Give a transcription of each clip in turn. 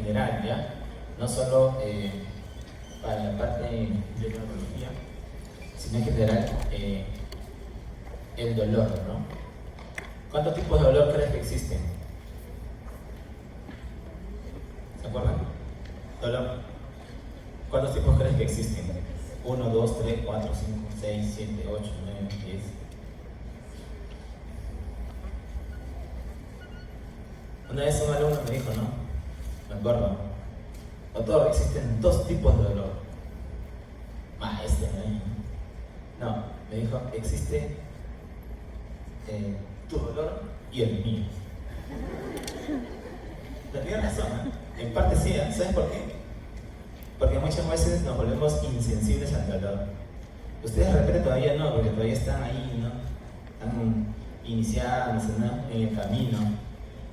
general, ¿ya? No solo para la parte de neurología, sino en general el dolor, ¿no? ¿Cuántos tipos de dolor crees que existen? ¿Se acuerdan? Dolor. ¿Cuántos tipos crees que existen? 1, 2, 3, 4, 5, 6, 7, 8, 9, 10. Una vez un alumno me dijo, ¿no? Me acuerdo. Doctor, existen 2 tipos de dolor. Maestro, ¿no? No, me dijo, existe tu dolor y el mío. Tiene razón, ¿eh? En parte sí, ¿eh? ¿Sabes por qué? Porque muchas veces nos volvemos insensibles al dolor. Ustedes de repente todavía no, porque todavía están ahí, ¿no? Están iniciándose, ¿no? En el camino.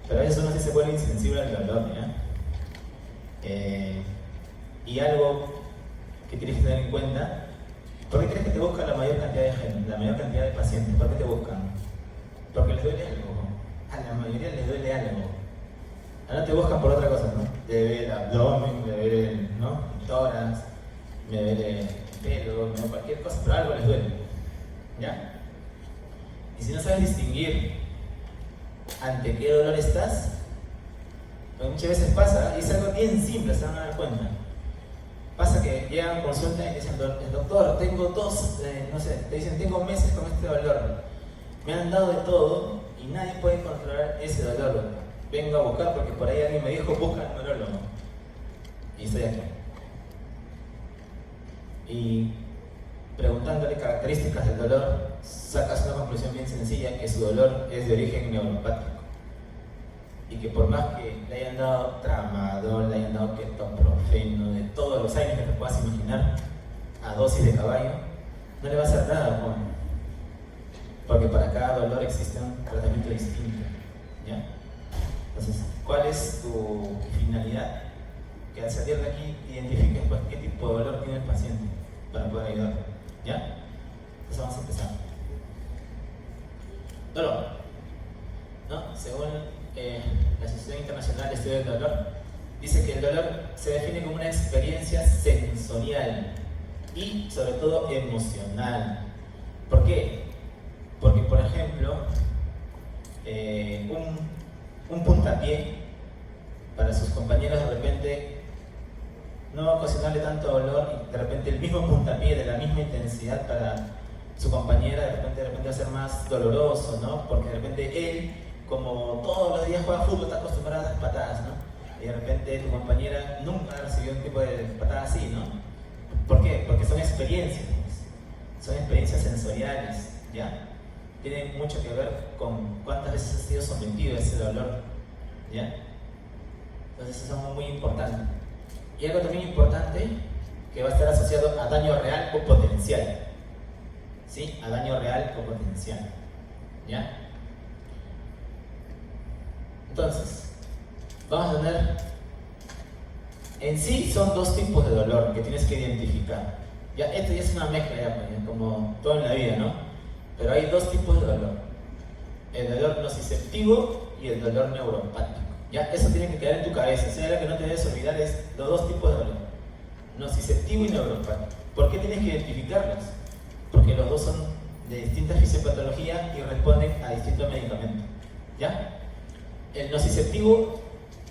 Pero a veces uno sí se vuelve insensible al dolor, ¿ya? Y algo que tienes que tener en cuenta, ¿por qué crees que te buscan la mayor cantidad de gente, la mayor cantidad de pacientes? ¿Por qué te buscan? Porque les duele algo. A la mayoría les duele algo. No te buscan por otra cosa, ¿no? Le duele el abdomen, le duele el, ¿no? El tórax, le duele el pelo, ¿no? Cualquier cosa, pero algo les duele. ¿Ya? Y si no sabes distinguir ante qué dolor estás, pues muchas veces pasa, y es algo bien simple, se van a dar cuenta. Pasa que llegan a consulta y dicen, doctor, tengo 2, no sé, te dicen, tengo meses con este dolor. Me han dado de todo y nadie puede controlar ese dolor. Vengo a buscar porque por ahí alguien me dijo, busca al neurólogo. Y estoy aquí. Y preguntándole características del dolor, sacas una conclusión bien sencilla, que su dolor es de origen neuropático. Y que por más que le hayan dado tramadol, le hayan dado ketoprofeno, de todos los años que te puedas imaginar, a dosis de caballo, no le va a hacer nada, Juan. Porque para cada dolor existe un tratamiento distinto, ¿ya? Entonces, ¿cuál es tu finalidad? Que al salir de aquí identifiques pues, qué tipo de dolor tiene el paciente para poder ayudarlo, ¿ya? Entonces vamos a empezar. Dolor, ¿no? Según la Asociación Internacional de Estudios del Dolor, dice que el dolor se define como una experiencia sensorial y sobre todo emocional. ¿Por qué? Porque, por ejemplo, un puntapié para sus compañeros de repente no va a ocasionarle tanto dolor, y de repente el mismo puntapié de la misma intensidad para su compañera de repente va a ser más doloroso, ¿no? Porque de repente él, como todos los días juega fútbol, está acostumbrado a las patadas, ¿no? Y de repente tu compañera nunca ha recibido un tipo de patada así, ¿no? ¿Por qué? Porque son experiencias sensoriales, ¿ya? Tiene mucho que ver con cuántas veces has sido sometido a ese dolor, ¿ya? Entonces eso es muy importante. Y algo también importante, que va a estar asociado a daño real o potencial, ¿sí? A daño real o potencial, ¿ya? Entonces, vamos a tener, en sí son 2 tipos de dolor que tienes que identificar. Ya, esto ya es una mezcla, ya, como todo en la vida, ¿no? Pero hay 2 tipos de dolor: el dolor nociceptivo y el dolor neuropático. Ya, eso tiene que quedar en tu cabeza. O sea, lo que no te debes olvidar es los 2 tipos de dolor: nociceptivo y neuropático. ¿Por qué tienes que identificarlos? Porque los 2 son de distintas fisiopatologías y responden a distintos medicamentos. ¿Ya? El nociceptivo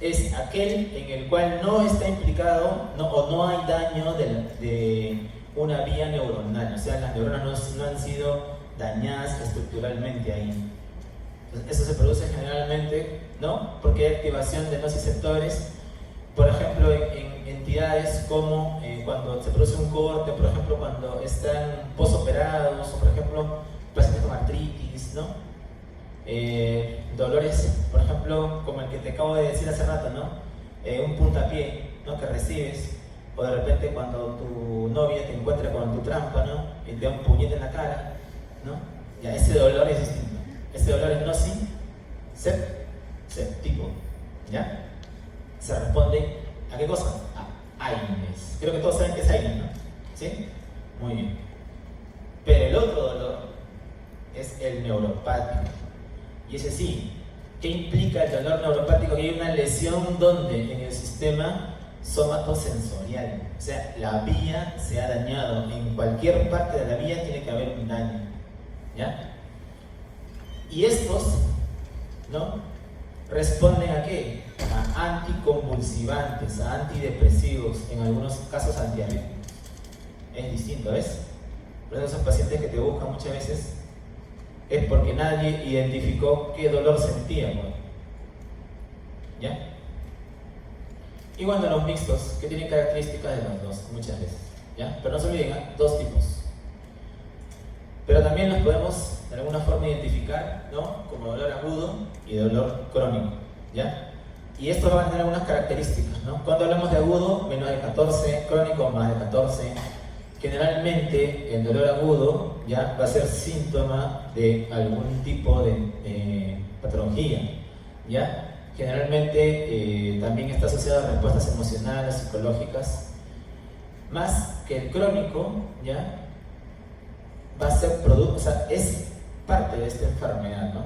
es aquel en el cual no está implicado o no hay daño de una vía neuronal. O sea, las neuronas no han sido dañadas estructuralmente ahí. Entonces, eso se produce generalmente, ¿no? Porque hay activación de nociceptores, por ejemplo, en entidades como cuando se produce un corte, por ejemplo, cuando están posoperados, o por ejemplo, pacientes con artritis, ¿no? Dolores, por ejemplo, como el que te acabo de decir hace rato, ¿no? Un puntapié, ¿no? Que recibes, o de repente cuando tu novia te encuentra con tu trampa, ¿no? Y te da un puñete en la cara, ¿no? Ya, ese dolor es distinto. Ese dolor es nociceptivo, ¿ya? Se responde ¿a qué cosa? A AINES. Creo que todos saben que es AINES, ¿no? ¿Sí? Muy bien. Pero el otro dolor es el neuropático. Y ese sí, ¿Qué implica el dolor neuropático? Que hay una lesión donde en el sistema somatosensorial, o sea, la vía se ha dañado. En cualquier parte de la vía tiene que haber un daño, ¿ya? Y estos, ¿no?, responden ¿a qué? A anticonvulsivantes, a antidepresivos, en algunos casos antiarrítmicos. Es distinto, ¿ves? Por eso esos pacientes que te buscan muchas veces es porque nadie identificó qué dolor sentían, ¿no? ¿Ya? Y bueno, los mixtos, que tienen características de los dos, muchas veces, ¿ya? Pero no se olviden, ¿eh? Dos tipos. Pero también los podemos de alguna forma identificar, ¿no?, como dolor agudo y dolor crónico, ¿ya? Y estos van a tener algunas características, ¿no? Cuando hablamos de agudo, menos de 14, crónico, más de 14. Generalmente el dolor agudo ya va a ser síntoma de algún tipo de patología, ¿ya? Generalmente también está asociado a respuestas emocionales, psicológicas, más que el crónico, ¿ya? Va a ser producto, o sea, es parte de esta enfermedad, ¿no?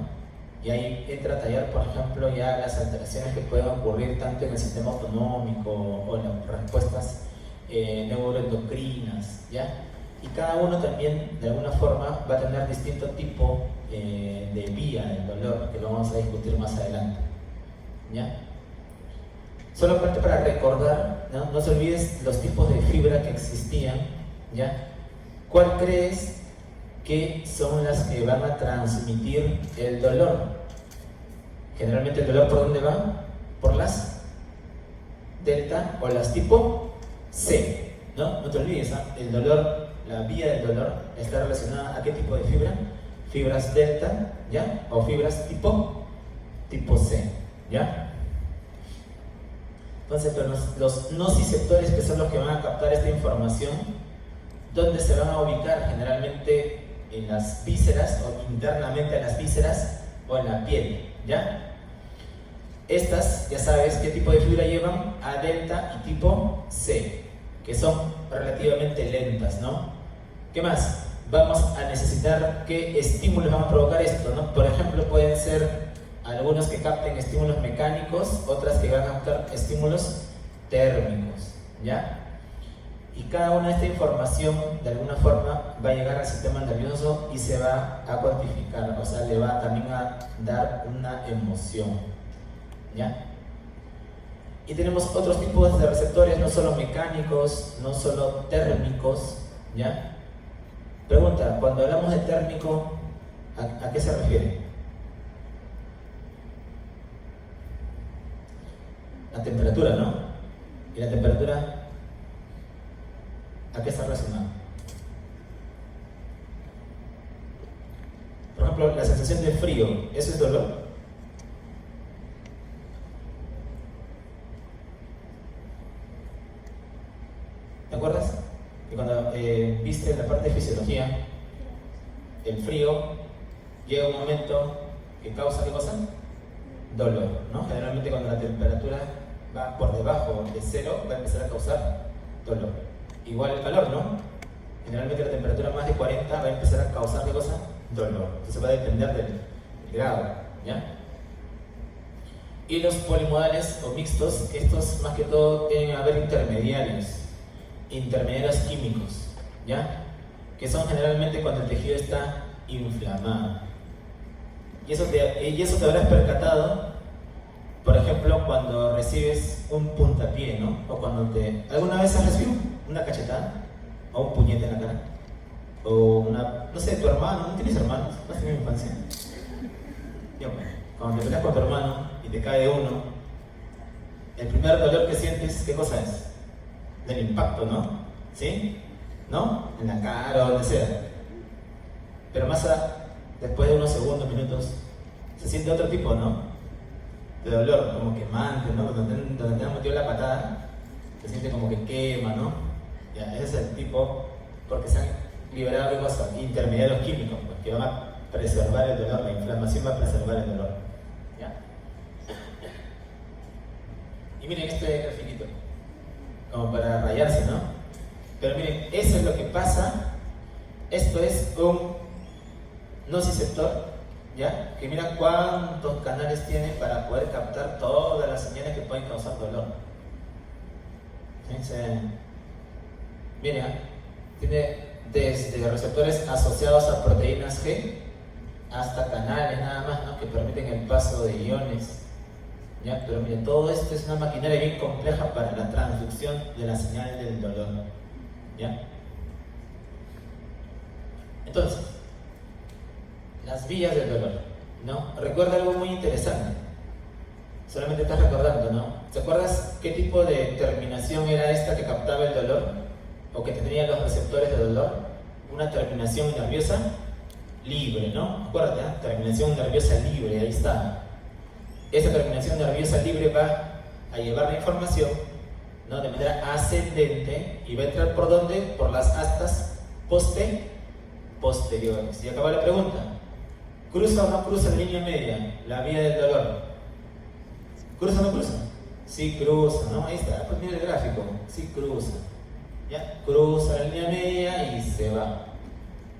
Y ahí entra a tallar, por ejemplo, ya las alteraciones que pueden ocurrir tanto en el sistema autonómico o en las respuestas neuroendocrinas, ¿ya? Y cada uno también, de alguna forma, va a tener distinto tipo de vía del dolor, que lo vamos a discutir más adelante, ¿ya? Solamente para recordar, ¿no?, no se olvides los tipos de fibra que existían, ¿ya? ¿Cuál crees que son las que van a transmitir el dolor? Generalmente el dolor, ¿por dónde va? Por las delta o las tipo C, ¿no? No te olvides, ¿eh? El dolor, la vía del dolor está relacionada a qué tipo de fibra. Fibras delta, ¿ya? O fibras tipo C, ¿ya? Entonces, pero los nociceptores, que son los que van a captar esta información, ¿dónde se van a ubicar? Generalmente en las vísceras o internamente en las vísceras o en la piel, ¿ya? Estas, ya sabes qué tipo de fibra llevan, A delta y tipo C, que son relativamente lentas, ¿no? ¿Qué más? Vamos a necesitar qué estímulos van a provocar esto, ¿no? Por ejemplo, pueden ser algunos que capten estímulos mecánicos, otras que van a captar estímulos térmicos, ¿ya? Y cada una de esta información, de alguna forma, va a llegar al sistema nervioso y se va a cuantificar, o sea, le va también a dar una emoción, ¿ya? Y tenemos otros tipos de receptores, no solo mecánicos, no solo térmicos, ¿ya? Pregunta, cuando hablamos de térmico, ¿a qué se refiere? La temperatura, ¿no? ¿Y la temperatura a qué está relacionada? Por ejemplo, la sensación de frío, ¿eso es dolor? ¿Te acuerdas? Que cuando viste la parte de fisiología, el frío llega un momento que causa ¿qué cosa? Dolor, ¿no? Generalmente cuando la temperatura va por debajo de cero, va a empezar a causar dolor. Igual el calor, ¿no? Generalmente la temperatura más de 40 va a empezar a causar ¿qué cosa? Dolor. Entonces va a depender del grado, ¿ya? Y los polimodales o mixtos, estos más que todo tienen a ver intermediarios químicos, ¿ya? Que son generalmente cuando el tejido está inflamado. Y eso te habrás percatado, por ejemplo, cuando recibes un puntapié, ¿no? O cuando ¿alguna vez has recibido una cachetada? O un puñete en la cara. O una, no sé, tu hermano, ¿no tienes hermanos? ¿No has tenido infancia? Ya, bueno, cuando te peleas con tu hermano y te cae uno, el primer dolor que sientes, ¿qué cosa es? Del impacto, ¿no? ¿Sí? ¿No? En la cara o donde sea. Pero después de unos segundos, minutos, se siente otro tipo, ¿no? De dolor, como quemante, ¿no? Donde te han metido la patada, se siente como que quema, ¿no? Ya, ese es el tipo, porque se han liberado ¿qué cosa? Intermediarios químicos, pues, que van a preservar el dolor, la inflamación va a preservar el dolor. ¿Ya? Y miren este grafiquito, como para rayarse, ¿no? Pero miren, eso es lo que pasa. Esto es un nociceptor, ¿ya? Que mira cuántos canales tiene para poder captar todas las señales que pueden causar dolor. ¿Sí? Mira, tiene desde receptores asociados a proteínas G hasta canales nada más, ¿no? Que permiten el paso de iones. ¿Ya? Pero miren, todo esto es una maquinaria bien compleja para la transducción de la señal del dolor. ¿Ya? Entonces, las vías del dolor, ¿no? Recuerda algo muy interesante. Solamente estás recordando, ¿no? ¿Te acuerdas qué tipo de terminación era esta que captaba el dolor? ¿O que tendría los receptores de dolor? Una terminación nerviosa libre, ¿no? Acuérdate, ¿eh? Terminación nerviosa libre, ahí está. Esa terminación nerviosa libre va a llevar la información, ¿no? De manera ascendente y va a entrar ¿por dónde? Por las astas posteriores. Y acaba la pregunta: ¿cruza o no cruza la línea media, la vía del dolor? ¿Cruza o no cruza? Sí cruza, ¿no? Ahí está, pues mira el gráfico, sí cruza. ¿Ya? Cruza la línea media y se va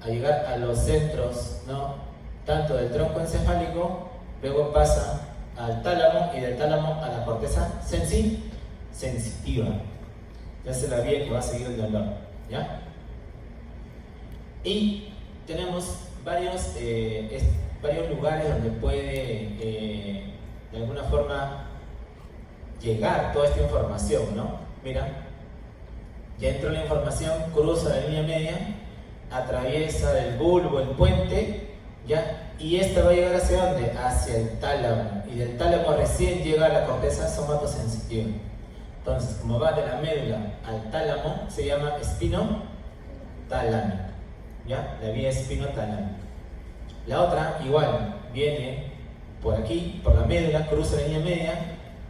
a llegar a los centros, ¿no? Tanto del tronco encefálico, luego pasa al tálamo y del tálamo a la corteza sensitiva. Esa es la vía que va a seguir el dolor, ¿ya? Y tenemos varios lugares donde puede de alguna forma llegar toda esta información, ¿no? Mira, ya entró la información, cruza la línea media, atraviesa el bulbo, el puente, ¿ya? Y esta va a llegar ¿hacia dónde? Hacia el tálamo, y del tálamo recién llega a la corteza somatosensitiva. Entonces, como va de la médula al tálamo, se llama espinotalámica, ¿ya? La vía espinotalámica. La otra, igual, viene por aquí, por la médula, cruza la línea media,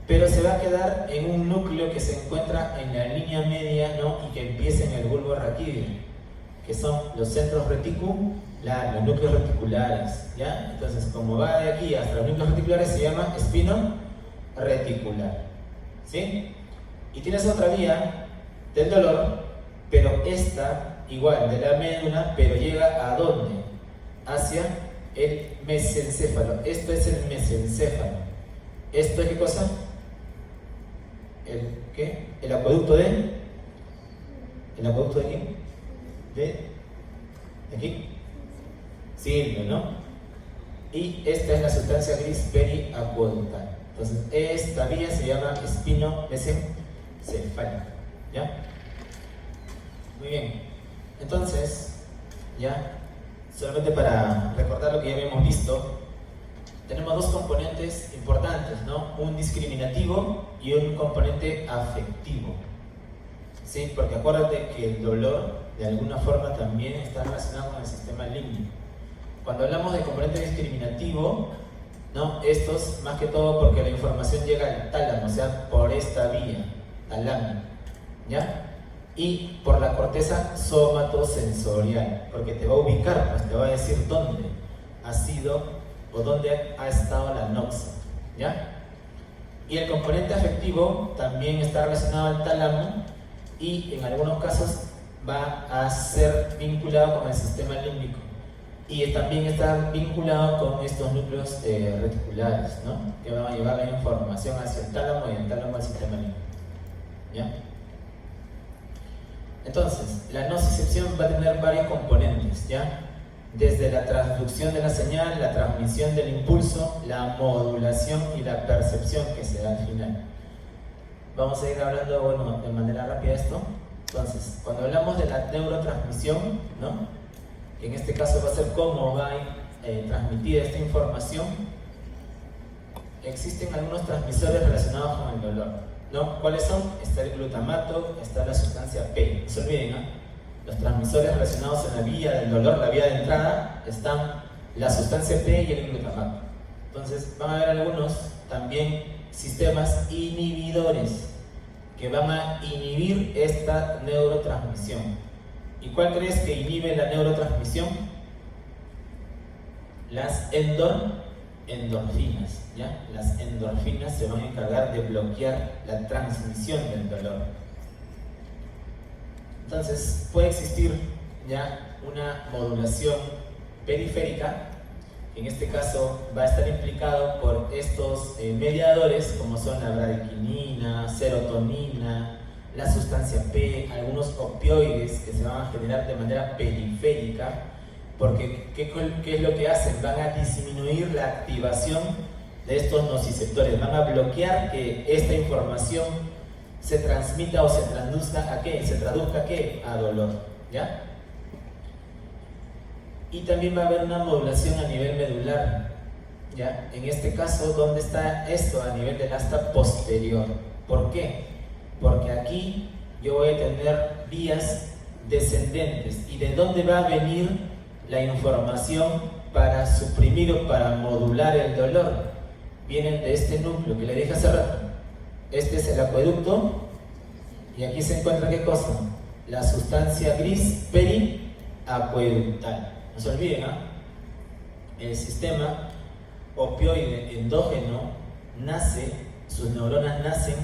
pero se va a quedar en un núcleo que se encuentra en la línea media, ¿no? Y que empieza en el bulbo raquídeo, que son los centros reticulares, los núcleos reticulares, ¿ya? Entonces, como va de aquí hasta los núcleos reticulares, se llama espino reticular, ¿sí? Y tienes otra vía del dolor, pero esta, igual, de la médula, pero llega ¿a dónde? Hacia el mesencéfalo. Esto es el mesencéfalo. ¿Esto es qué cosa? El acueducto de... ¿El acueducto de quién? ¿De aquí? Silvio, ¿no? Y esta es la sustancia gris periacueductal. Entonces, esta vía se llama espino mesencéfalica, ¿ya? Muy bien. Entonces, ya, solamente para recordar lo que ya habíamos visto, tenemos dos componentes importantes, ¿no? Un discriminativo y un componente afectivo. ¿Sí? Porque acuérdate que el dolor de alguna forma también está relacionado con el sistema límbico. Cuando hablamos de componente discriminativo, ¿no? Estos, más que todo porque la información llega al tálamo, o sea, por esta vía, talámica, ¿ya? Y por la corteza somatosensorial, porque te va a ubicar, pues te va a decir dónde ha sido o dónde ha estado la noxa, ¿ya? Y el componente afectivo también está relacionado al tálamo y en algunos casos va a ser vinculado con el sistema límbico y también está vinculado con estos núcleos reticulares, ¿no? Que van a llevar la información hacia el tálamo y el tálamo al sistema límbico, ¿ya? Entonces, la nocicepción va a tener varios componentes, ¿ya? Desde la transducción de la señal, la transmisión del impulso, la modulación y la percepción que se da al final. Vamos a ir hablando, bueno, de manera rápida esto. Entonces, cuando hablamos de la neurotransmisión, ¿no? En este caso va a ser cómo va transmitida esta información. Existen algunos transmisores relacionados con el dolor, ¿no? ¿Cuáles son? Está el glutamato, está la sustancia P. No se olviden, ¿no? Los transmisores relacionados en la vía del dolor, la vía de entrada, están la sustancia P y el glutamato. Entonces, van a haber algunos también sistemas inhibidores que van a inhibir esta neurotransmisión. ¿Y cuál crees que inhibe la neurotransmisión? Las endorfinas, ¿ya? Las endorfinas se van a encargar de bloquear la transmisión del dolor. Entonces, puede existir ya una modulación periférica En este caso va a estar implicado por estos mediadores como son la bradichinina, serotonina, la sustancia P, algunos opioides que se van a generar de manera periférica, porque ¿qué es lo que hacen? Van a disminuir la activación de estos nociceptores, van a bloquear que esta información se transmita o se traduzca a qué, a dolor, ¿ya? Y también va a haber una modulación a nivel medular, ¿ya? En este caso, ¿dónde está esto? A nivel del asta posterior. ¿Por qué? Porque aquí yo voy a tener vías descendentes. ¿Y de dónde va a venir la información para suprimir o para modular el dolor? Vienen de este núcleo que le dije hace rato. Este es el acueducto y aquí se encuentra ¿qué cosa? La sustancia gris periacueductal. No se olviden, el sistema opioide endógeno sus neuronas nacen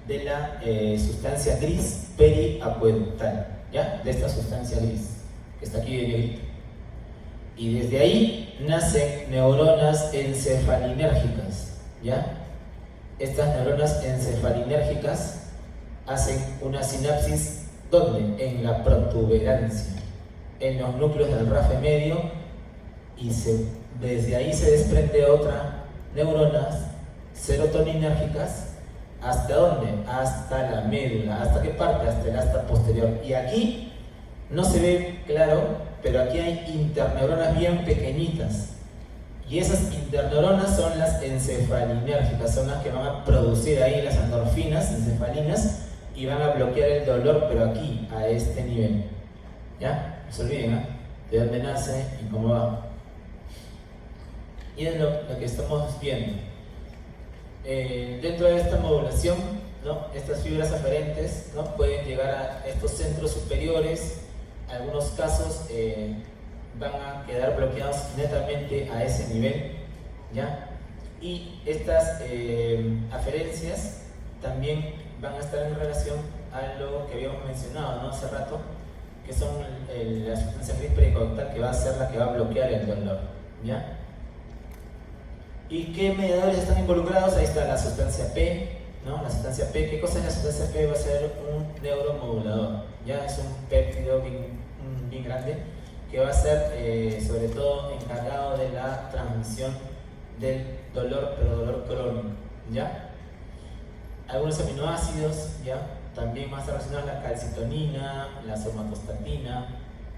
de la sustancia gris periacueductal, ¿ya? De esta sustancia gris, que está aquí de negrito. Y desde ahí nacen neuronas encefalinérgicas, ¿ya? Estas neuronas encefalinérgicas hacen una sinapsis, ¿dónde? En la protuberancia, en los núcleos del rafe medio, y desde ahí se desprende otra neuronas serotoninérgicas. ¿Hasta dónde? Hasta la médula. ¿Hasta qué parte? Hasta el asta posterior. Y aquí no se ve claro, pero aquí hay interneuronas bien pequeñitas. Y esas interneuronas son las encefalinérgicas, son las que van a producir ahí las endorfinas, encefalinas, y van a bloquear el dolor, pero aquí, a este nivel. ¿Ya? No se olviden, de dónde nace y cómo va. Y es lo que estamos viendo. Dentro de esta modulación, ¿no? Estas fibras aferentes, ¿no? Pueden llegar a estos centros superiores. En algunos casos van a quedar bloqueados netamente a ese nivel, ¿ya? Y estas aferencias también van a estar en relación a lo que habíamos mencionado, ¿no? Hace rato, que son la sustancia gris periacueductal, que va a ser la que va a bloquear el dolor, ¿ya? ¿Y qué mediadores están involucrados? Ahí está la sustancia P, ¿no? La sustancia P, ¿qué cosa es la sustancia P? Va a ser un neuromodulador, ¿ya? Es un péptido bien grande que va a ser sobre todo encargado de la transmisión del dolor, pero dolor crónico, ¿ya? Algunos aminoácidos, ¿ya? También más relacionados a la calcitonina, la somatostatina.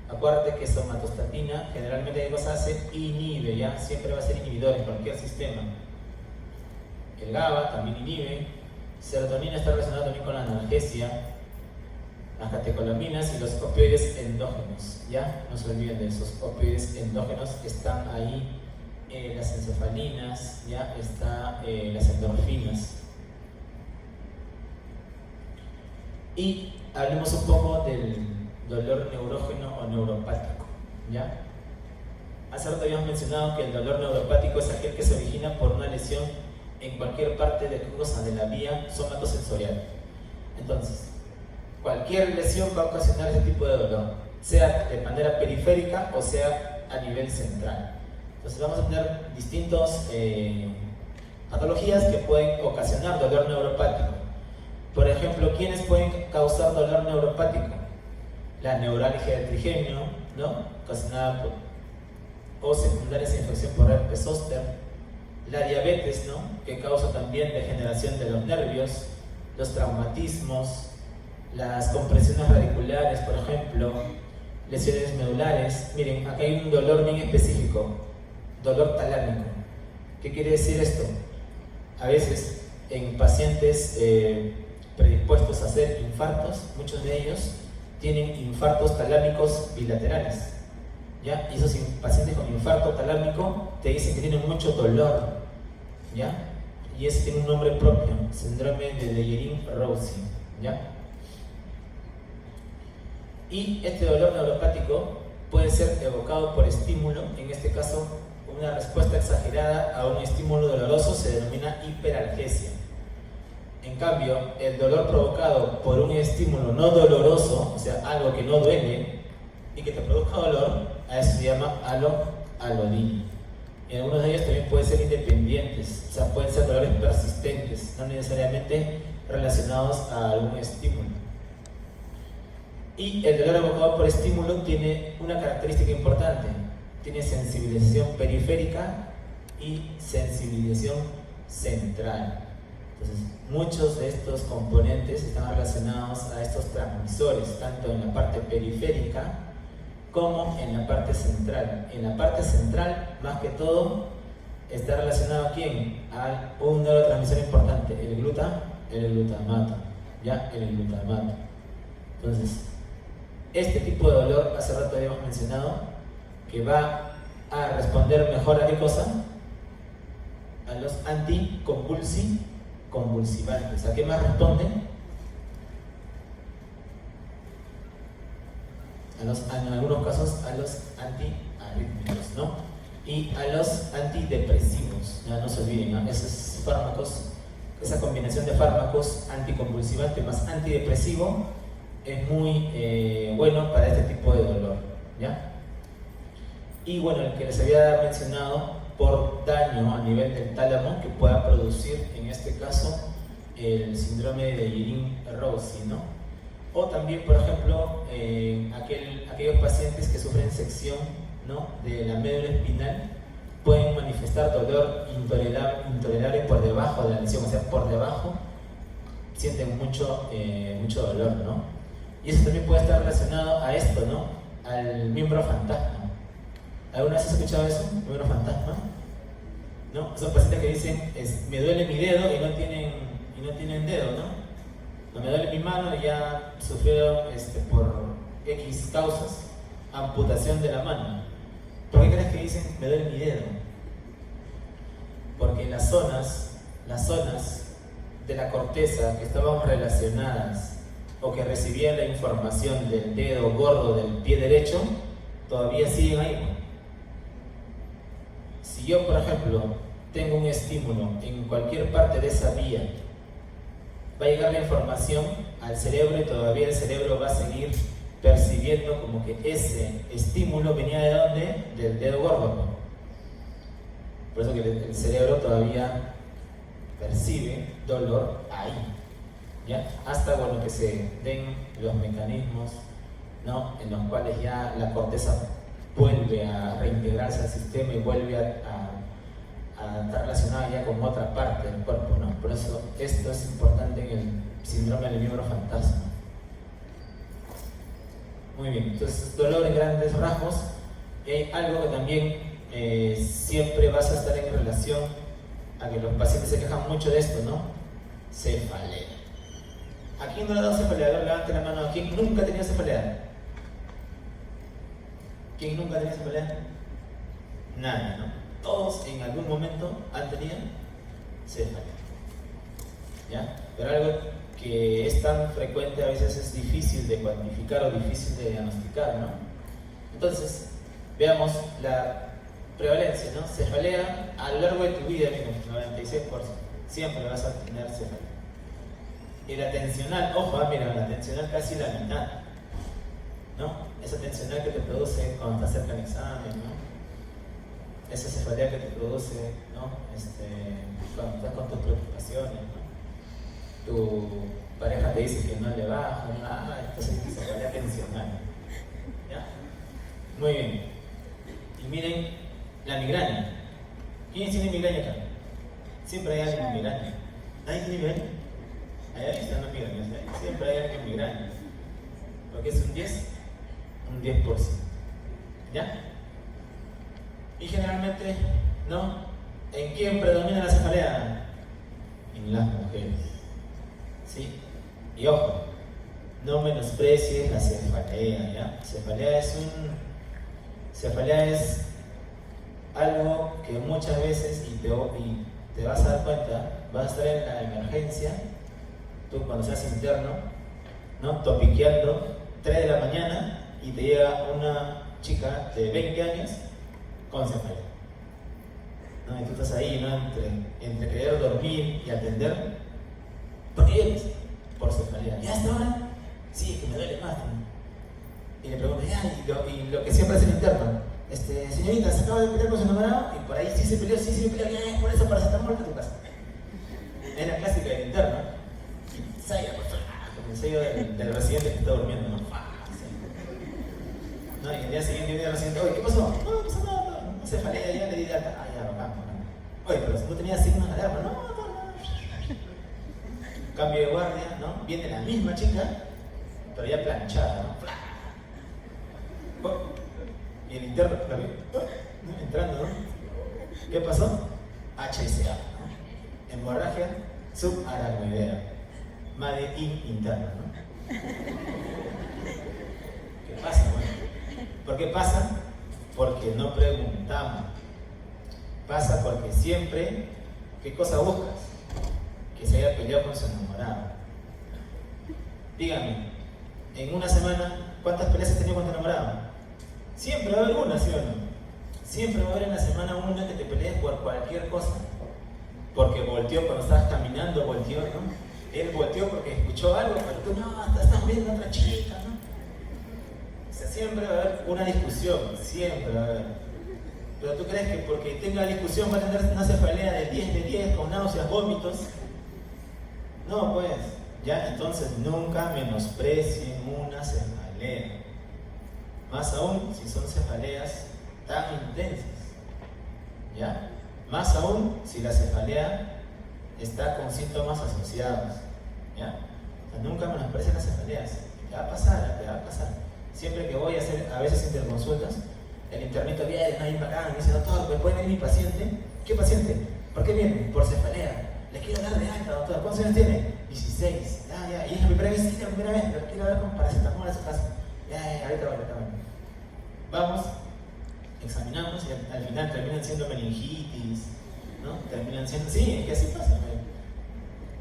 Acuérdate que somatostatina generalmente ¿qué cosa hace? Inhibe, ¿ya? Siempre va a ser inhibidor en cualquier sistema. El GABA también inhibe. Serotonina está relacionada también con la analgesia, las catecolaminas y los opioides endógenos, ¿ya? No se olviden de esos opioides endógenos, están ahí las encefalinas, ¿ya? Está las endorfinas. Y hablemos un poco del dolor neurógeno o neuropático, ¿ya? Hace rato habíamos mencionado que el dolor neuropático es aquel que se origina por una lesión en cualquier parte de la vía somatosensorial. Entonces, cualquier lesión va a ocasionar ese tipo de dolor, sea de manera periférica o sea a nivel central. Entonces vamos a tener distintas patologías que pueden ocasionar dolor neuropático. Por ejemplo, ¿quiénes pueden causar dolor neuropático? La neuralgia de trigemio, ¿no? Ocasionada o secundarias a infección por herpes zóster. La diabetes, ¿no? Que causa también degeneración de los nervios. Los traumatismos, las compresiones radiculares, por ejemplo, lesiones medulares. Miren, acá hay un dolor bien específico, dolor talámico. ¿Qué quiere decir esto? A veces en pacientes predispuestos a hacer infartos, muchos de ellos tienen infartos talámicos bilaterales, ¿ya? Y esos pacientes con infarto talámico te dicen que tienen mucho dolor, ¿ya? Y ese tiene un nombre propio, síndrome de Dejerin-Roussy, ¿ya? Y este dolor neuropático puede ser evocado por estímulo, en este caso una respuesta exagerada a un estímulo doloroso se denomina hiperalgesia. En cambio, el dolor provocado por un estímulo no doloroso, o sea, algo que no duele y que te produzca dolor, a eso se llama alodinia. Y algunos de ellos también pueden ser independientes, o sea, pueden ser dolores persistentes, no necesariamente relacionados a algún estímulo. Y el dolor evocado por estímulo tiene una característica importante, tiene sensibilización periférica y sensibilización central. Entonces, muchos de estos componentes están relacionados a estos transmisores, tanto en la parte periférica como en la parte central. En la parte central, más que todo, está relacionado ¿a quién? A un neurotransmisor importante, el glutamato, ¿ya? El glutamato. Entonces, este tipo de dolor, hace rato habíamos mencionado, que va a responder mejor a ¿qué cosa? A los anticonvulsivantes. ¿A qué más responden? En algunos casos a los antiarrítmicos, ¿no? Y a los antidepresivos. No se olviden, ¿no? Esos fármacos, esa combinación de fármacos anticonvulsivante más antidepresivo es muy bueno para este tipo de dolor, ¿ya? Y bueno, el que les había mencionado por daño a nivel del tálamo que pueda producir en este caso el síndrome de Guillain-Barré, ¿no? O también, por ejemplo, aquellos pacientes que sufren sección, ¿no?, de la médula espinal pueden manifestar dolor intolerable por debajo de la lesión, o sea, por debajo sienten mucho dolor, ¿no? Y eso también puede estar relacionado a esto, ¿no?, al miembro fantasma. ¿Alguna vez has escuchado eso? ¿Miembro fantasma? ¿No? Son pacientes que dicen, me duele mi dedo y no tienen dedo, ¿no? No, me duele mi mano y ya sufrieron por X causas amputación de la mano. ¿Por qué crees que dicen me duele mi dedo? Porque las zonas de la corteza que estaban relacionadas o que recibían la información del dedo gordo del pie derecho todavía siguen ahí. Si yo, por ejemplo, tengo un estímulo en cualquier parte de esa vía, va a llegar la información al cerebro y todavía el cerebro va a seguir percibiendo como que ese estímulo venía ¿de dónde? Del dedo gordo. Por eso que el cerebro todavía percibe dolor ahí, ¿ya? Hasta bueno, que se den los mecanismos, ¿no?, en los cuales ya la corteza vuelve a reintegrarse al sistema y vuelve a estar relacionada ya con otra parte del cuerpo, ¿no? Por eso esto es importante en el síndrome del miembro fantasma. Muy bien, entonces dolor en grandes rasgos. Algo que también siempre vas a estar en relación a que los pacientes se quejan mucho de esto, ¿no? Cefalea. ¿A quién no le ha dado cefalea? Levante la mano. ¿A quién nunca ha tenido cefalea? ¿Quién nunca ha tenido cefalea? Nadie, ¿no? Todos en algún momento han tenido cefalea, ¿ya? Pero algo que es tan frecuente a veces es difícil de cuantificar o difícil de diagnosticar, ¿no? Entonces, veamos la prevalencia, ¿no? Cefalea a lo largo de tu vida, mira, 96%, siempre vas a tener cefalea. Y la tensional, ojo, mira, la tensional casi la mitad, ¿no? Esa tensional que te produce cuando estás cerca del examen, ¿no? Esa cefalea que te produce, ¿no? Cuando estás con tus preocupaciones, ¿no? Tu pareja te dice que no le baja, ¿no? Entonces es cefalea tensional, ¿ya? Muy bien. Y miren la migraña. ¿Quién tiene migraña acá? Siempre hay alguien con migraña. ¿Nadie tiene migraña? Hay alguien que no migraña, siempre hay alguien con migraña. ¿Lo que es un 10? Un 10%. ¿Ya? Y generalmente, ¿no? ¿En quién predomina la cefalea? En las mujeres. ¿Sí? Y ojo, no menosprecies la cefalea, ¿ya? Cefalea es algo que muchas veces, y te vas a dar cuenta, vas a estar en la emergencia, tú cuando seas interno, ¿no?, topiqueando 3 de la mañana y te llega una chica de 20 años con cefalea, ¿no? Y tú estás ahí, ¿no?, entre querer dormir y atender. ¿Por qué vienes? Por cefalea. ¿Y hasta ahora? Sí, que me duele más, ¿no? Y le pregunto, y lo que siempre hace el interno, señorita, se acaba de pelear con su enamorado y por ahí sí se peleó, ya, por eso paracetamol a tu casa. Es la clásica del interno. Y sale con el sello del residente que está durmiendo, ¿no? ¿No? Y el día siguiente viene el residente, oye, ¿qué pasó? No pasó nada, no se falea, ya le di de alta. Ah, ya, bacán. Oye, pero si no tenía signos de alarma, no. Cambio de guardia, ¿no? Viene la misma chica, pero ya planchada, ¿no? Y el interno, ¿no? Entrando, ¿no? ¿Qué pasó? HSA, ¿no? Hemorragia subaracnoidea. Made in interno, ¿no? ¿Qué pasa? Bueno, ¿por qué pasa? Porque no preguntamos. Pasa porque siempre, ¿qué cosa buscas? Que se haya peleado con su enamorado. Dígame, en una semana, ¿cuántas peleas has tenido con tu enamorado? Siempre va a haber una, ¿sí o no? Siempre va a haber en la semana una que te pelees por cualquier cosa. Porque volteó cuando estabas caminando, volteó, ¿no? Él volteó porque escuchó algo, pero tú no, estás viendo a otra chica, ¿no? O sea, siempre va a haber una discusión, siempre va a haber. Pero tú crees que porque tenga discusión va a tener una cefalea de 10 de 10 con náuseas, vómitos. No, pues, ya, entonces nunca menosprecien una cefalea. Más aún si son cefaleas tan intensas. ¿Ya? Más aún si la cefalea está con síntomas asociados. ¿Ya? O sea, nunca menosprecien las cefaleas. Te va a pasar, te va a pasar. Siempre que voy a hacer a veces interconsultas, el internito viene, ahí bacán, me dice, doctor, ¿me puede venir mi paciente? ¿Qué paciente? ¿Por qué viene? Por cefalea. Le quiero dar de alta, doctor. ¿Cuántos años tiene? 16. Ya. Y es la primera vez, sí, la primera vez. Pero quiero dar con paracetamol a su casa. Ya, ahorita va. Vamos, examinamos y al final terminan siendo meningitis, ¿no? Terminan siendo... Sí, es que así pasa.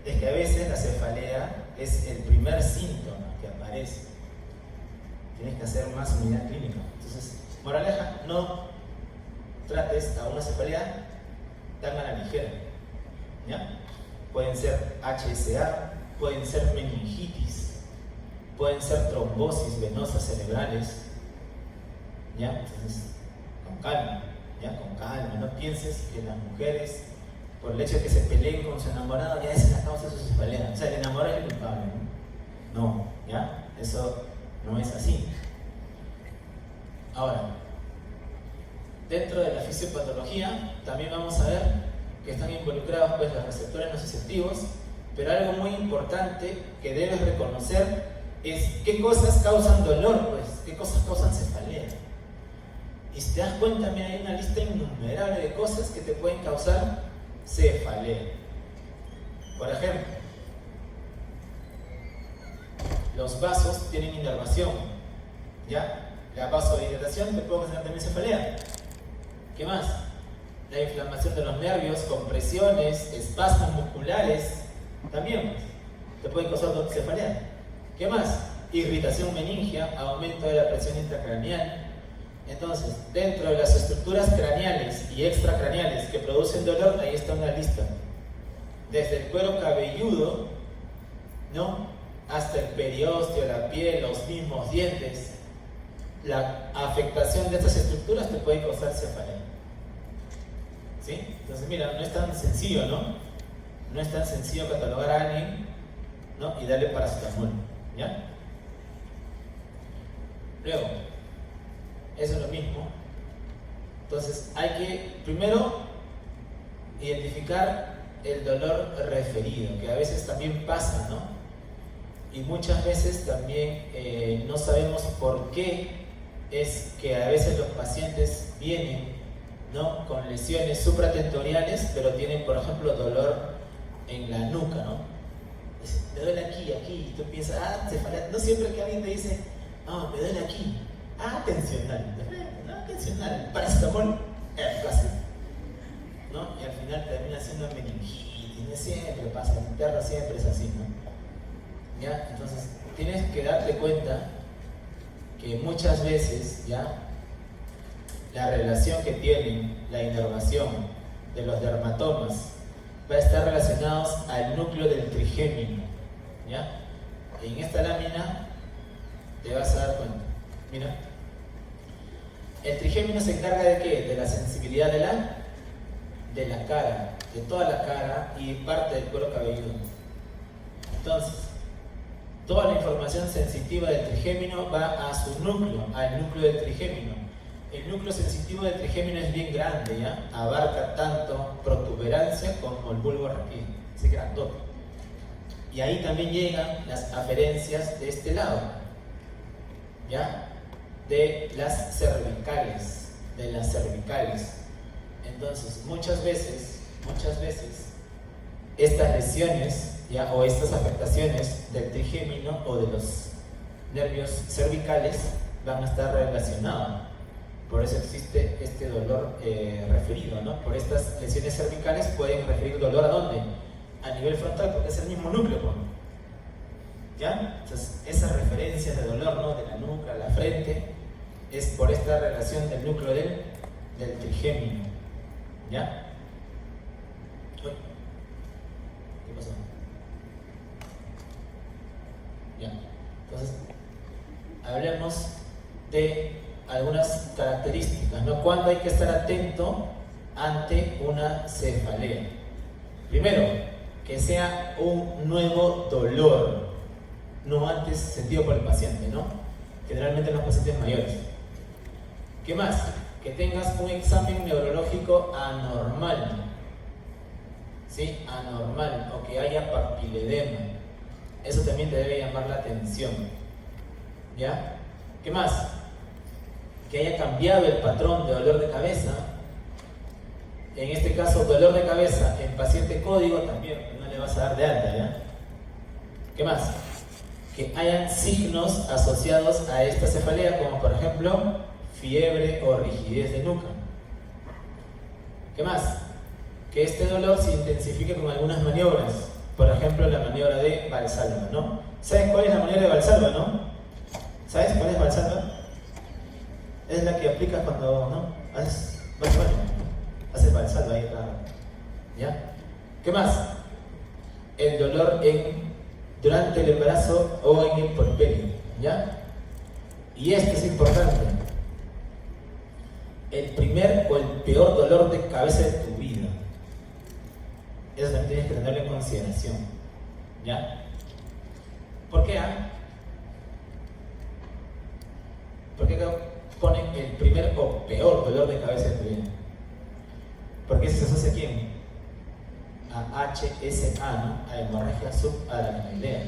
Es que a veces la cefalea es el primer síntoma que aparece. Tienes que hacer más unidad clínica. Entonces, moraleja, no trates a una cefalea tan a la ligera. ¿Ya? Pueden ser HSA, pueden ser meningitis, pueden ser trombosis venosas cerebrales. ¿Ya? Entonces, con calma, ¿ya? Con calma. No pienses que las mujeres, por el hecho de que se peleen con su enamorado, ya esa es la causa de su cefalea. O sea, el enamorado es el culpable, ¿no? No, ¿ya? Eso no es así. Ahora, dentro de la fisiopatología también vamos a ver que están involucrados pues, los receptores nociceptivos, pero algo muy importante que debes reconocer es qué cosas causan dolor, pues, qué cosas causan cefalea. Y si te das cuenta, mira, hay una lista innumerable de cosas que te pueden causar cefalea. Por ejemplo, los vasos tienen inervación, ¿ya? La vasodilatación te puede causar también cefalea. ¿Qué más? La inflamación de los nervios, compresiones, espasmos musculares, también te pueden causar cefalea. ¿Qué más? Irritación meningia, aumento de la presión intracraneal. Entonces, dentro de las estructuras craneales y extracraneales que producen dolor, ahí está una lista. Desde el cuero cabelludo, ¿no? Hasta el periósteo, la piel, los mismos dientes. La afectación de estas estructuras te puede causar cefalea. ¿Sí? Entonces, mira, no es tan sencillo, ¿no? No es tan sencillo catalogar a alguien, ¿no? Y darle paracetamol, ¿ya? Luego, eso es lo mismo. Entonces, hay que primero identificar el dolor referido, que a veces también pasa, ¿no? Y muchas veces también no sabemos por qué es que a veces los pacientes vienen, ¿no? Con lesiones supratentoriales, pero tienen, por ejemplo, dolor en la nuca, ¿no? Me duele aquí, y tú piensas, cefalea. No siempre que alguien te dice, me duele aquí, tensional, no, tensional, paracetamol, casi, ¿no? Y al final termina siendo meningitis, no siempre pasa, el interno siempre es así, ¿no? ¿Ya? Entonces, tienes que darte cuenta que muchas veces, ¿ya? La relación que tienen la inervación de los dermatomas va a estar relacionados al núcleo del trigémino, ¿ya? En esta lámina te vas a dar cuenta, mira, El trigémino se encarga de ¿qué? De la sensibilidad de la cara, de toda la cara y parte del cuero cabelludo. Entonces, toda la información sensitiva del trigémino va a su núcleo, al núcleo del trigémino. El núcleo sensitivo del trigémino es bien grande, ¿ya? Abarca tanto protuberancia como el bulbo raquídeo, es grandote. Y ahí también llegan las aferencias de este lado, ¿ya? De las cervicales, Entonces, muchas veces, estas lesiones, ¿ya? O estas afectaciones del trigémino o de los nervios cervicales van a estar relacionados. Por eso existe este dolor referido, ¿no? Por estas lesiones cervicales pueden referir dolor ¿a dónde? A nivel frontal, porque es el mismo núcleo, ¿no? ¿Ya? Entonces, esas referencias de dolor, ¿no? De la nuca, la frente, es por esta relación del núcleo del trigémino, ¿ya? Uy, ¿qué pasó? Ya, entonces, hablemos de algunas características, ¿no? ¿Cuándo hay que estar atento ante una cefalea? Primero, que sea un nuevo dolor, no antes sentido por el paciente, ¿no? Generalmente en los pacientes mayores. ¿Qué más? Que tengas un examen neurológico anormal, ¿sí? Anormal, o que haya papiledema. Eso también te debe llamar la atención, ¿ya? ¿Qué más? Que haya cambiado el patrón de dolor de cabeza. En este caso, dolor de cabeza en paciente código también, no le vas a dar de alta, ¿ya? ¿Qué más? Que hayan signos asociados a esta cefalea, como por ejemplo, fiebre o rigidez de nuca. ¿Qué más? Que este dolor se intensifique con algunas maniobras, por ejemplo, la maniobra de Valsalva, ¿no? ¿Sabes cuál es la maniobra de Valsalva, no? ¿Sabes cuál es Valsalva? Es la que aplicas cuando, ¿no? Haces Valsalva ahí, claro. ¿Ya? ¿Qué más? El dolor durante el embarazo o en el puerperio, ¿ya? Y esto es importante. El primer o el peor dolor de cabeza de tu vida. Eso también tienes que tenerlo en consideración, ¿ya? ¿Por qué? ¿Por qué ponen el primer o peor dolor de cabeza de tu vida? Porque eso se asocia a quién? A HSA, ¿no? A hemorragia subaracnoidea.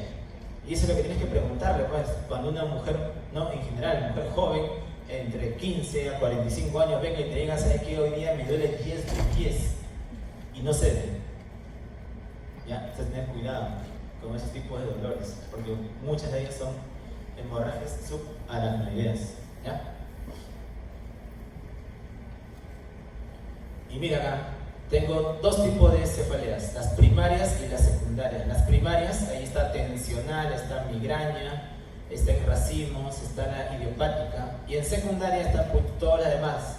Y eso es lo que tienes que preguntarle, pues, cuando una mujer, ¿no? En general, mujer joven, entre 15 a 45 años, venga y te diga, ¿sabes qué? Hoy día me duele 10 de pies y no cede. ¿Ya? Entonces, tener cuidado con esos tipos de dolores, porque muchas de ellas son hemorragias subaracnoideas, ¿ya? Y mira acá, tengo dos tipos de cefaleas, las primarias y las secundarias. Las primarias, ahí está tensional, está migraña, está en racimos, está la idiopática. Y en secundaria están todas las demás,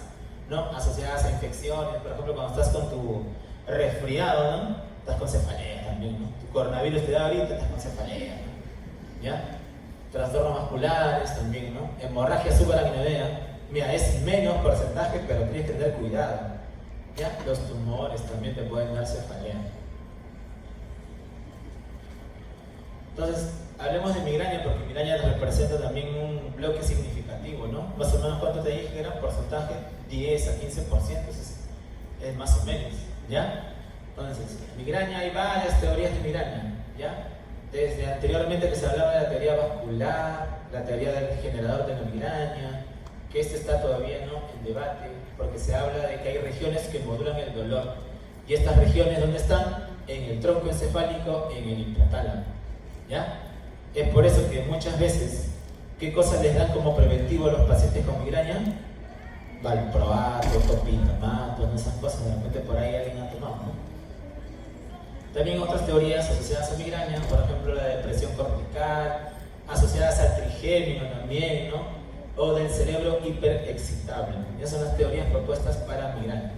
¿no? Asociadas a infecciones, por ejemplo, cuando estás con tu resfriado, ¿no? Estás con cefalea también, ¿no? Tu coronavirus te da ahorita, estás con cefalea, ¿no? ¿Ya? Trastornos musculares también, ¿no? Hemorragia subaracnoidea. Mira, es menos porcentaje, pero tienes que tener cuidado. ¿Ya? Los tumores también te pueden dar cefalea. Entonces, hablemos de migraña, porque migraña representa también un bloque significativo, ¿no? Más o menos, ¿cuánto te dije que era porcentaje? 10 a 15%, es más o menos, ¿ya? Entonces, migraña, hay varias teorías de migraña, ¿ya? Desde anteriormente que se hablaba de la teoría vascular, la teoría del generador de la migraña, que este está todavía, ¿no?, en debate, porque se habla de que hay regiones que modulan el dolor. ¿Y estas regiones dónde están? En el tronco encefálico, en el hipotálamo, ¿ya? Es por eso que muchas veces, ¿qué cosas les dan como preventivo a los pacientes con migraña? Valproato, topinamato, esas cosas, de repente por ahí alguien ha tomado, ¿no? También otras teorías asociadas a migraña, por ejemplo la depresión cortical, asociadas al trigémino también, ¿no? O del cerebro hiperexcitable. Esas son las teorías propuestas para migraña.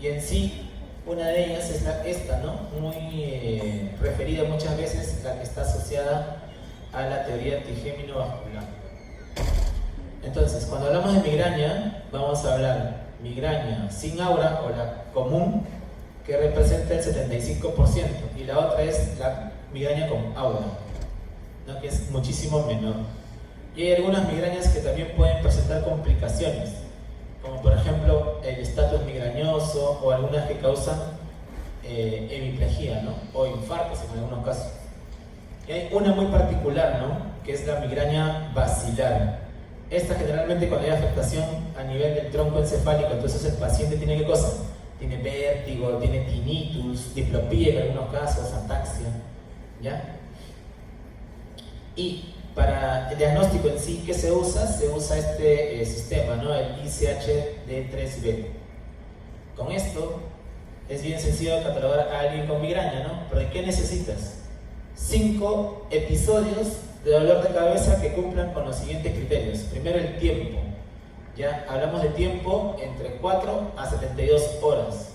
Y en sí, una de ellas es esta, ¿no? Muy referida muchas veces, la que está asociada a la teoría trigémino vascular. Entonces, cuando hablamos de migraña, vamos a hablar migraña sin aura o la común, que representa el 75%, y la otra es la migraña con aura, ¿no? Que es muchísimo menor. Y hay algunas migrañas que también pueden presentar complicaciones, como por ejemplo el estatus migrañoso o algunas que causan hemiplegia, ¿no? O infartos en algunos casos. Y hay una muy particular, ¿no? Que es la migraña basilar. Esta generalmente cuando hay afectación a nivel del tronco encefálico, entonces el paciente tiene ¿qué cosa? Tiene vértigo, tiene tinnitus, diplopía en algunos casos, ataxia, ¿ya? Y para el diagnóstico en sí, ¿qué se usa? Se usa este sistema, ¿no? El ICH-D3B. Con esto es bien sencillo catalogar a alguien con migraña, ¿no? Pero ¿qué necesitas? 5 episodios de dolor de cabeza que cumplan con los siguientes criterios. Primero, el tiempo. Ya hablamos de tiempo entre 4 a 72 horas.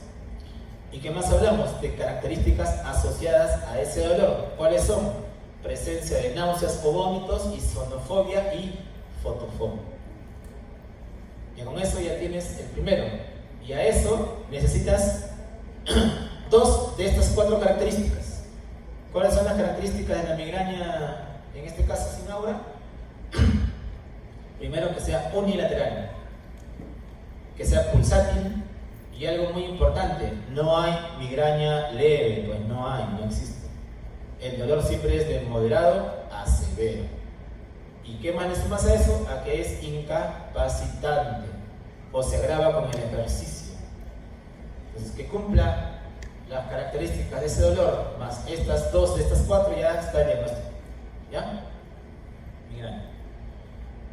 ¿Y qué más hablamos? De características asociadas a ese dolor. ¿Cuáles son? Presencia de náuseas o vómitos, y sonofobia y fotofobia. Y con eso ya tienes el primero. Y a eso necesitas 2 de estas 4 características. ¿Cuáles son las características de la migraña, en este caso sin aura? Primero, que sea unilateral, que sea pulsátil, y algo muy importante, no hay migraña leve, pues no existe. El dolor siempre es de moderado a severo. ¿Y qué más le sumas a eso? A que es incapacitante o se agrava con el ejercicio. Entonces, que cumpla las características de ese dolor más estas 2 de estas 4, ya está el diagnóstico. ¿Ya? Migraña.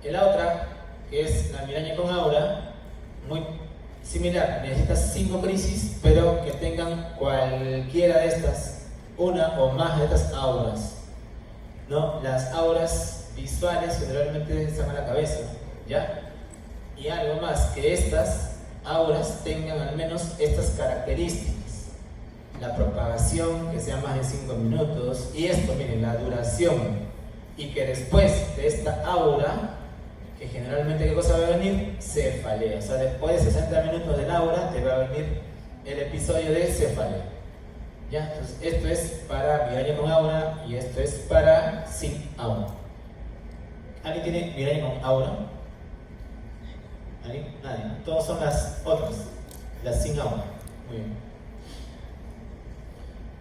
Y la otra, que es la migraña con aura, muy similar. Necesitas 5 crisis, pero que tengan cualquiera de estas, una o más de estas auras, ¿no? Las auras visuales generalmente están a la cabeza, ¿ya? Y algo más, que estas auras tengan al menos estas características. La propagación, que sea más de 5 minutos, y esto, miren, la duración, y que después de esta aura, que generalmente ¿qué cosa va a venir? Cefalea. O sea, después de 60 minutos del aura te va a venir el episodio de cefalea. ¿Ya? Entonces, esto es para migraña con aura y esto es para sin aura. ¿Alguien tiene migraña con aura? ¿Alguien? Nadie. Todos son las otras, las sin aura. Muy bien.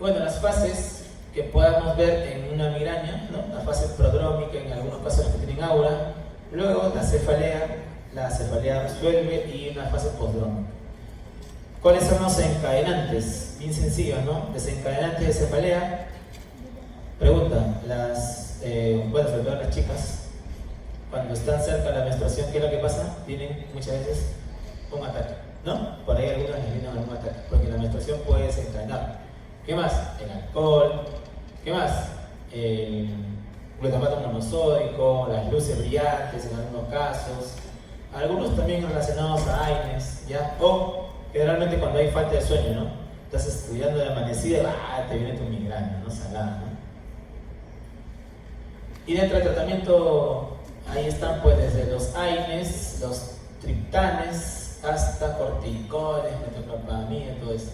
Bueno, las fases que podamos ver en una migraña, ¿no? La fase prodrómica, en algunos casos que tienen aura, luego la cefalea resuelve, y una fase postdrómica. ¿Cuáles son los desencadenantes? Bien sencillo, ¿no? Desencadenantes de cefalea. Pregunta, bueno, sobre todo las chicas, cuando están cerca de la menstruación, ¿qué es lo que pasa? Tienen muchas veces un ataque, ¿no? Por ahí algunas les vienen algún ataque, porque la menstruación puede desencadenar. ¿Qué más? El alcohol. ¿Qué más? El glutamato monosódico, las luces brillantes en algunos casos, algunos también relacionados a AINES, ¿ya? O generalmente cuando hay falta de sueño, ¿no? Estás estudiando de amanecida, te viene tu migraña, ¿no? Salada, ¿no? Y dentro del tratamiento, ahí están pues desde los AINES, los triptanes, hasta corticoides, metoclopramida, todo eso.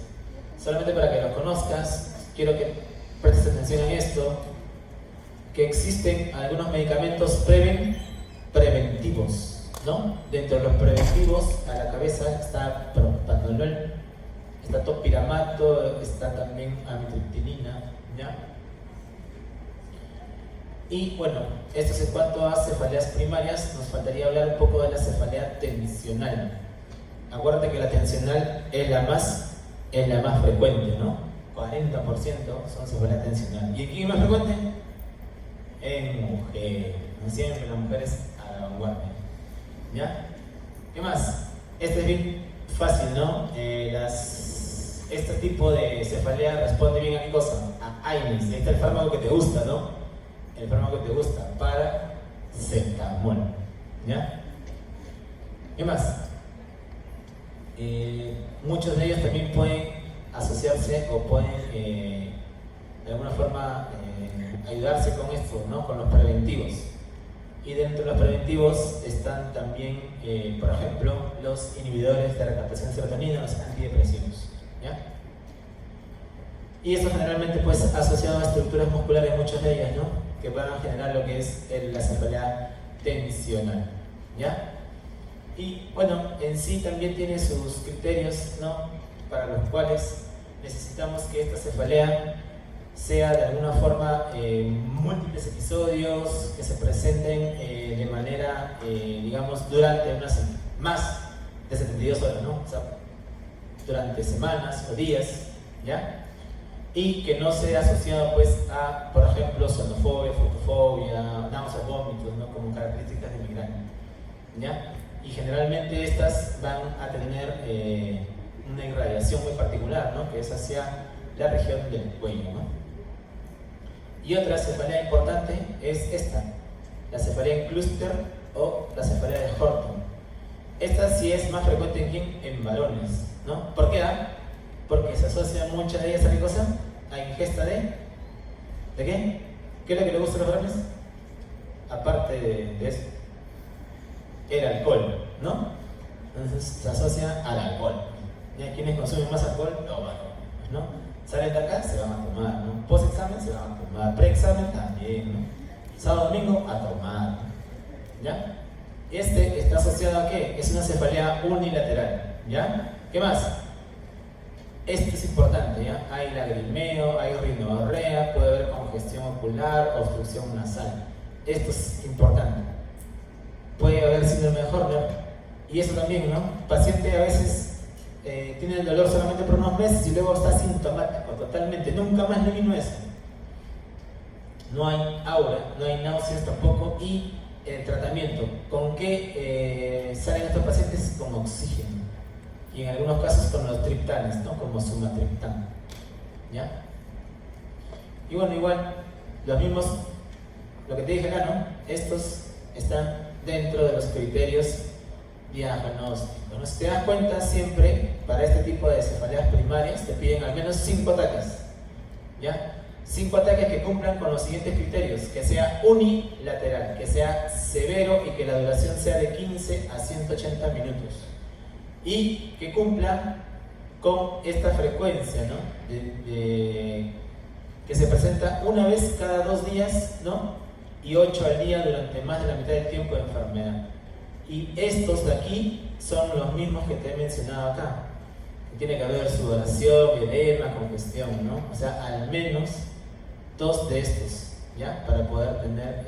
Solamente para que lo conozcas, quiero que prestes atención en esto, que existen algunos medicamentos preventivos, ¿no? Dentro de los preventivos, a la cabeza está propranolol, está topiramato, está también amitriptilina, ¿ya? Y bueno, esto es en cuanto a cefaleas primarias. Nos faltaría hablar un poco de la cefalea tensional. Acuérdate que la tensional es la más frecuente, ¿no? 40% son cefalea tensional. ¿Y en quién es más frecuente? En mujeres. No siempre la mujer es a la vanguardia. ¿Ya? ¿Qué más? Este es bien fácil, ¿no? Este tipo de cefalea responde bien a qué cosa? A AINES. Ahí está el fármaco que te gusta, ¿no? El fármaco que te gusta, paracetamol. ¿Ya? ¿Qué más? Muchos de ellos también pueden asociarse o pueden de alguna forma ayudarse con esto, ¿no? Con los preventivos. Y dentro de los preventivos están también, por ejemplo, los inhibidores de recaptación de serotonina, los antidepresivos, ¿ya? Y esto generalmente pues asociado a estructuras musculares, muchas de ellas, ¿no? Que van a generar lo que es la cefalea tensional, ¿ya? Y bueno, en sí también tiene sus criterios, ¿no? Para los cuales necesitamos que esta cefalea sea de alguna forma múltiples episodios que se presenten de manera, digamos, durante más de 72 horas, ¿no? O sea, durante semanas o días, ¿ya? Y que no sea asociado pues a, por ejemplo, sonofobia, fotofobia, náuseas, vómitos, ¿no? Como características de migraña, ¿ya? Y generalmente estas van a tener una irradiación muy particular, ¿no? Que es hacia la región del cuello, ¿no? Y otra cefalea importante es esta, la cefalea en clúster o la cefalea de Horton. Esta sí es más frecuente en varones, ¿no? ¿Por qué? Porque se asocia muchas de ellas a qué cosa? A ingesta ¿de qué? ¿Qué es lo que le gusta a los varones? Aparte de eso, el alcohol, ¿no? Entonces se asocia al alcohol. ¿Y a quienes consumen más alcohol? Los varones, ¿no? Salen de acá, se van a tomar, ¿no? Post-examen se van a tomar, pre-examen también, ¿no? Sábado, domingo a tomar, ¿ya? Este está asociado a ¿qué? Es una cefalea unilateral, ¿ya? ¿Qué más? Esto es importante, ¿ya? Hay lagrimeo, hay rinorrea, puede haber congestión ocular, obstrucción nasal. Esto es importante. Puede haber síndrome de Horner, y eso también, ¿no? El paciente a veces tiene el dolor solamente por unos meses y luego está sintomático totalmente, nunca más le vino eso. No hay aura, no hay náuseas tampoco, y el tratamiento, ¿con qué salen estos pacientes? Con oxígeno, y en algunos casos con los triptanes, ¿no? Como sumatriptán, ¿ya? Y bueno, igual, los mismos, lo que te dije acá, ¿no? Estos están dentro de los criterios diagnósticos, ¿no? Si te das cuenta, siempre para este tipo de cefaleas primarias te piden al menos 5 ataques, ¿ya? 5 ataques que cumplan con los siguientes criterios: que sea unilateral, que sea severo y que la duración sea de 15 a 180 minutos, y que cumpla con esta frecuencia, ¿no? Que se presenta una vez cada 2 días, ¿no? Y 8 al día durante más de la mitad del tiempo de enfermedad. Y estos de aquí son los mismos que te he mencionado acá. Tiene que haber sudoración, edema, congestión, ¿no? O sea, al menos 2 de estos, ¿ya? Para poder tener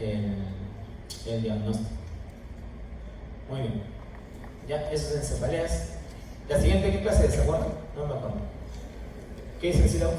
el diagnóstico. Muy bien. Ya, eso es en cefaleas. La siguiente, ¿qué clase es? ¿Se acuerdan? No me acuerdo. ¿Qué dice el sílabo?